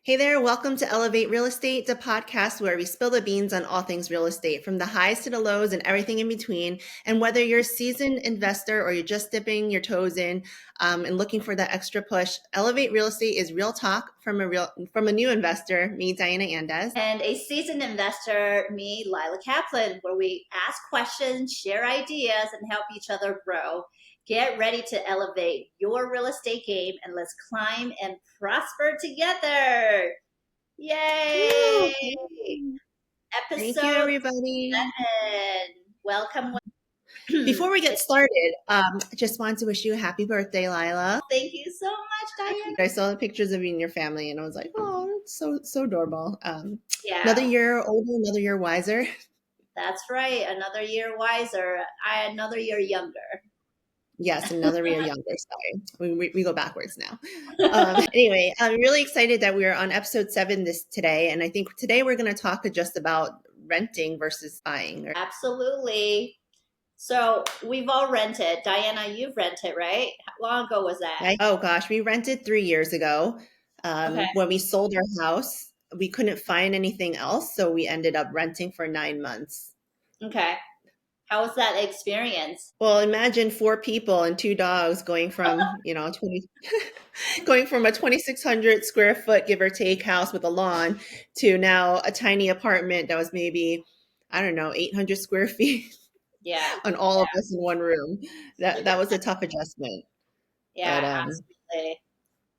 Hey there, welcome to Elevate Real Estate, the podcast where we spill the beans on all things real estate, from the highs to the lows and everything in between. And whether you're a seasoned investor or you're just dipping your toes in and looking for that extra push, Elevate Real Estate is real talk from a new investor, me, Diana Andez. And a seasoned investor, me, Lila Kaplan, where we ask questions, share ideas, and help each other grow. Get ready to elevate your real estate game and let's climb and prosper together. Yay! Thank you, Episode everybody. 7. Welcome. Before we get started, I just wanted to wish you a happy birthday, Lila. Thank you so much, Diane. I saw the pictures of you and your family, and I was like, oh, it's so adorable. Yeah, Another year older, another year wiser. that's right. Another year wiser. Another year younger. Yes, another year younger. Sorry, we go backwards now. Anyway, I'm really excited that we're on episode 7 today, and I think today we're going to talk just about renting versus buying. Absolutely. So we've all rented. Diana, you've rented, right? How long ago was that? Oh gosh, we rented 3 years ago. Okay. When we sold our house, we couldn't find anything else, so we ended up renting for 9 months. Okay. How was that experience? Well, imagine 4 people and 2 dogs going from, 20 going from a 2,600 square foot, give or take, house with a lawn to now a tiny apartment that was maybe, I don't know, 800 square feet Yeah. on all of us in one room. That was a tough adjustment. Yeah, But absolutely.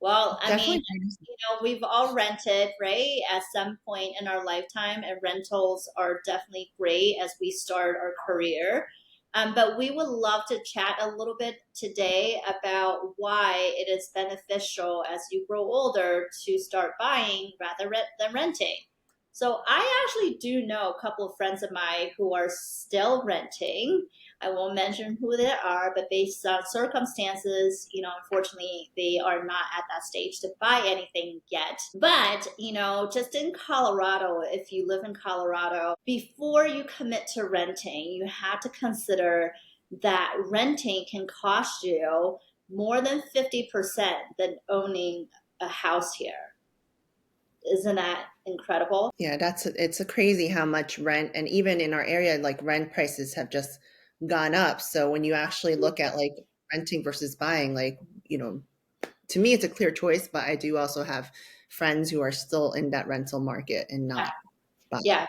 Well, I mean, definitely. we've all rented, right? At some point in our lifetime, and rentals are definitely great as we start our career. But we would love to chat a little bit today about why it is beneficial as you grow older to start buying rather than renting. So I actually do know a couple of friends of mine who are still renting. I won't mention who they are, but based on circumstances, unfortunately, they are not at that stage to buy anything yet. But, just in Colorado, if you live in Colorado, before you commit to renting, you have to consider that renting can cost you more than 50% than owning a house here. Isn't that incredible? Yeah, it's a crazy how much rent, and even in our area, like rent prices have just gone up. So when you actually look at like renting versus buying, like, to me, it's a clear choice, but I do also have friends who are still in that rental market and not buying. Yeah.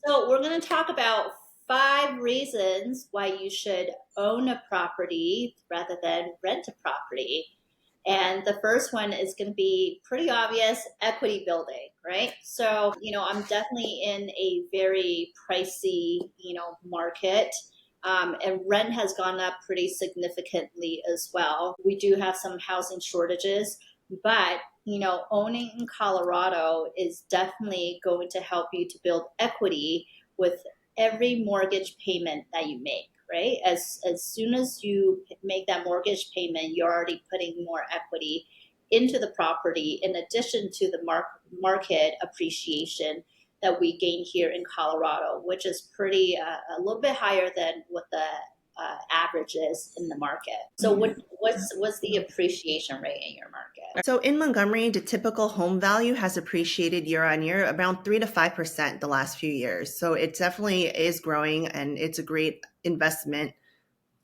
So we're going to talk about 5 reasons why you should own a property rather than rent a property. And the first one is going to be pretty obvious: equity building, right? So, I'm definitely in a very pricey, market. And rent has gone up pretty significantly as well. We do have some housing shortages, but owning in Colorado is definitely going to help you to build equity with every mortgage payment that you make, right? As soon as you make that mortgage payment, you're already putting more equity into the property, in addition to the market appreciation that we gain here in Colorado, which is pretty a little bit higher than what the average is in the market. So what's the appreciation rate in your market? So in Montgomery, the typical home value has appreciated year on year around 3 to 5% the last few years. So it definitely is growing, and it's a great investment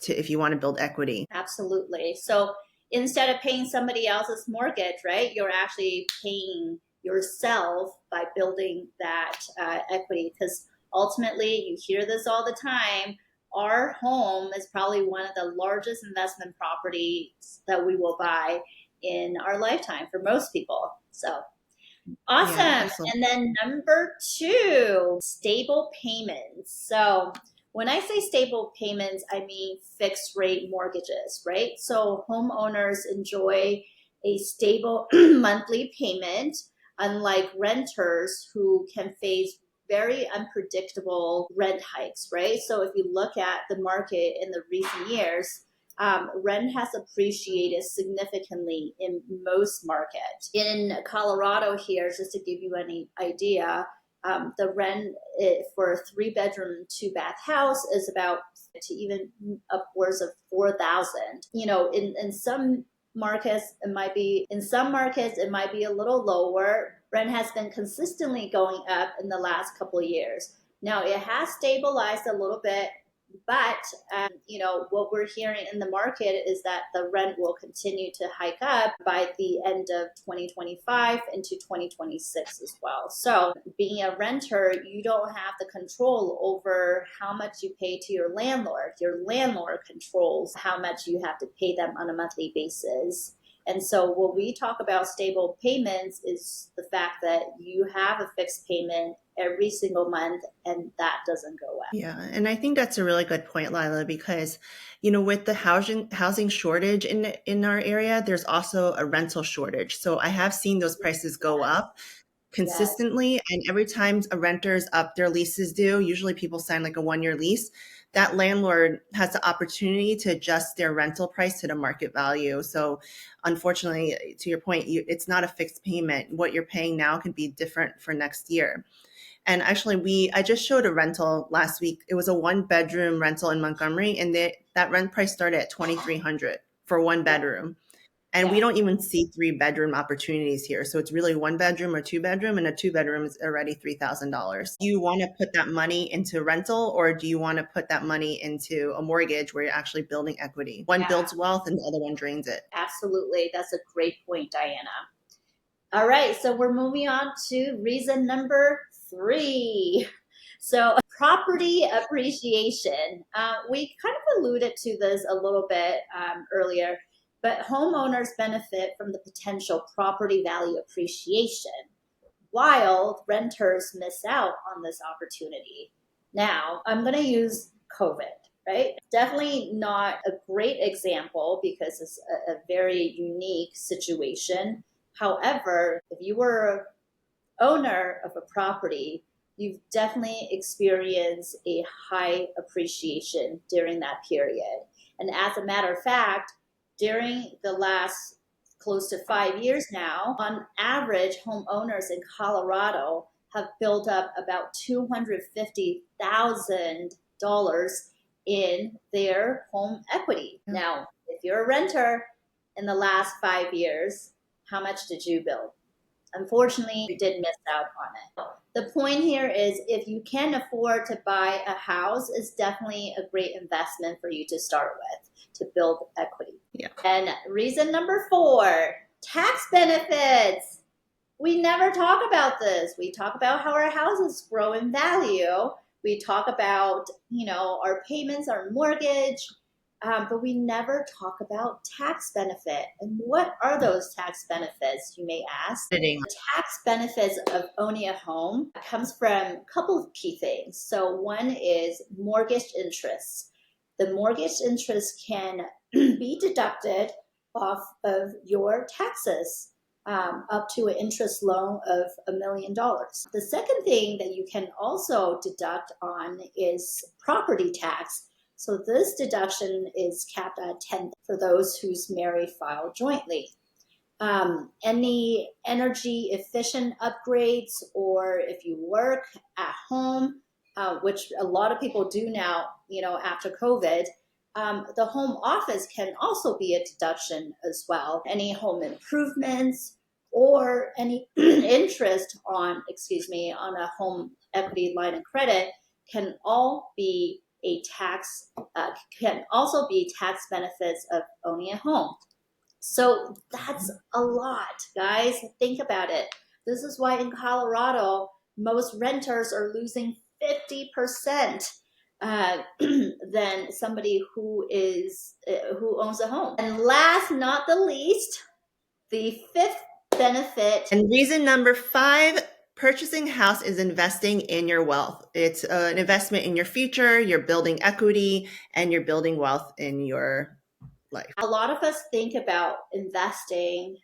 if you want to build equity. Absolutely. So instead of paying somebody else's mortgage, right, you're actually paying yourself by building that equity. Because ultimately, you hear this all the time, our home is probably one of the largest investment properties that we will buy in our lifetime for most people. So awesome. Yeah, and then number 2, stable payments. So when I say stable payments, I mean fixed rate mortgages, right? So homeowners enjoy a stable monthly payment, unlike renters who can face very unpredictable rent hikes, right? So if you look at the market in the recent years, rent has appreciated significantly in most markets. In Colorado here, just to give you any idea, the rent for a 3-bedroom, 2-bath house is about to even upwards of $4,000. In some markets, in some markets, it might be a little lower. Rent has been consistently going up in the last couple of years. Now it has stabilized a little bit, but what we're hearing in the market is that the rent will continue to hike up by the end of 2025 into 2026 as well. So being a renter, you don't have the control over how much you pay to your landlord. Your landlord controls how much you have to pay them on a monthly basis. And so when we talk about stable payments is the fact that you have a fixed payment every single month and that doesn't go up. Yeah, and I think that's a really good point, Lila, because with the housing shortage in our area, there's also a rental shortage. So I have seen those prices go up consistently, and every time a renters up their leases due, usually people sign like a 1-year lease, that landlord has the opportunity to adjust their rental price to the market value. So unfortunately, to your point, it's not a fixed payment. What you're paying now could be different for next year. And actually, I just showed a rental last week. It was a 1-bedroom rental in Montgomery, and that rent price started at $2,300 for 1 bedroom. And we don't even see 3-bedroom opportunities here. So it's really 1-bedroom or 2-bedroom, and a 2-bedroom is already $3,000. Do you want to put that money into rental, or do you want to put that money into a mortgage where you're actually building equity? One builds wealth and the other one drains it. Absolutely. That's a great point, Diana. All right, so we're moving on to reason number 3. So property appreciation. We kind of alluded to this a little bit earlier, but homeowners benefit from the potential property value appreciation, while renters miss out on this opportunity. Now, I'm going to use COVID, right? Definitely not a great example because it's a very unique situation. However, if you were an owner of a property, you've definitely experienced a high appreciation during that period. And as a matter of fact, during the last close to 5 years now, on average, homeowners in Colorado have built up about $250,000 in their home equity. Now, if you're a renter in the last 5 years, how much did you build? Unfortunately, you did miss out on it. The point here is if you can afford to buy a house, it's definitely a great investment for you to start with to build equity. Yeah. And reason number 4, tax benefits. We never talk about this. We talk about how our houses grow in value. We talk about, our payments, our mortgage, but we never talk about tax benefit. And what are those tax benefits, you may ask? The tax benefits of owning a home comes from a couple of key things. So one is mortgage interest. The mortgage interest can be deducted off of your taxes up to an interest loan of $1 million. The second thing that you can also deduct on is property tax. So this deduction is capped at 10 for those whose married file jointly. Any energy efficient upgrades, or if you work at home, which a lot of people do now, after COVID, the home office can also be a deduction as well. Any home improvements or any interest on a home equity line of credit can also be tax benefits of owning a home. So that's a lot, guys. Think about it. This is why in Colorado, most renters are losing 50% than somebody who owns a home. And last, not the least, the 5th benefit. And reason number 5, purchasing a house is investing in your wealth. It's an investment in your future. You're building equity and you're building wealth in your life. A lot of us think about investing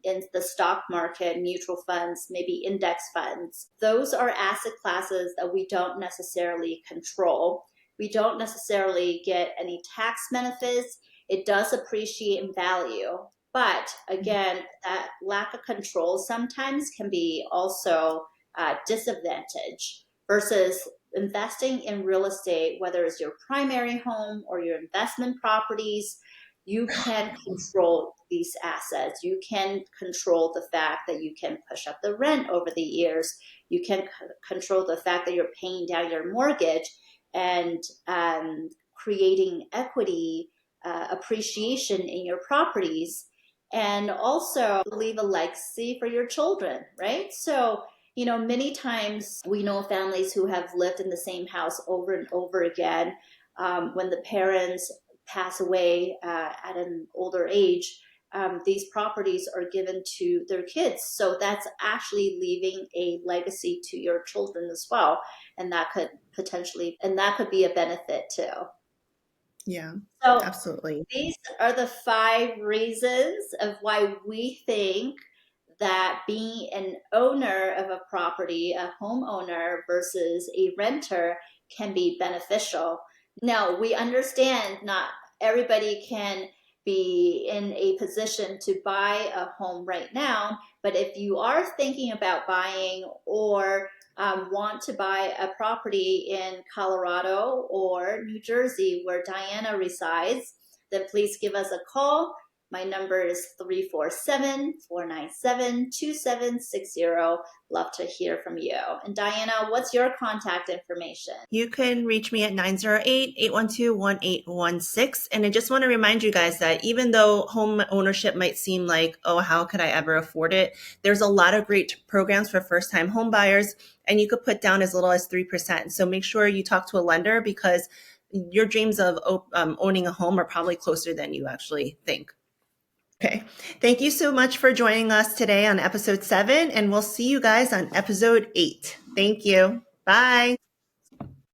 in the stock market, mutual funds, maybe index funds. Those are asset classes that we don't necessarily control. We don't necessarily get any tax benefits. It does appreciate in value. But again, that lack of control sometimes can be also a disadvantage versus investing in real estate, whether it's your primary home or your investment properties. you can control these assets. You can control the fact that you can push up the rent over the years. You can control the fact that you're paying down your mortgage and creating equity appreciation in your properties, and also leave a legacy for your children, right? So, many times we know families who have lived in the same house over and over again. When the parents pass away at an older age, these properties are given to their kids. So that's actually leaving a legacy to your children as well. And that could be a benefit too. Yeah, So absolutely. these are the 5 reasons of why we think that being an owner of a property, a homeowner versus a renter, can be beneficial. Now, we understand not everybody can be in a position to buy a home right now, but if you are thinking about buying or want to buy a property in Colorado or New Jersey where Diana resides, then please give us a call. My number is 347-497-2760. Love to hear from you. And Diana, what's your contact information? You can reach me at 908-812-1816. And I just want to remind you guys that even though home ownership might seem like, oh, how could I ever afford it? There's a lot of great programs for first-time home buyers, and you could put down as little as 3%. So make sure you talk to a lender, because your dreams of owning a home are probably closer than you actually think. Okay. Thank you so much for joining us today on episode 7, and we'll see you guys on episode 8. Thank you. Bye.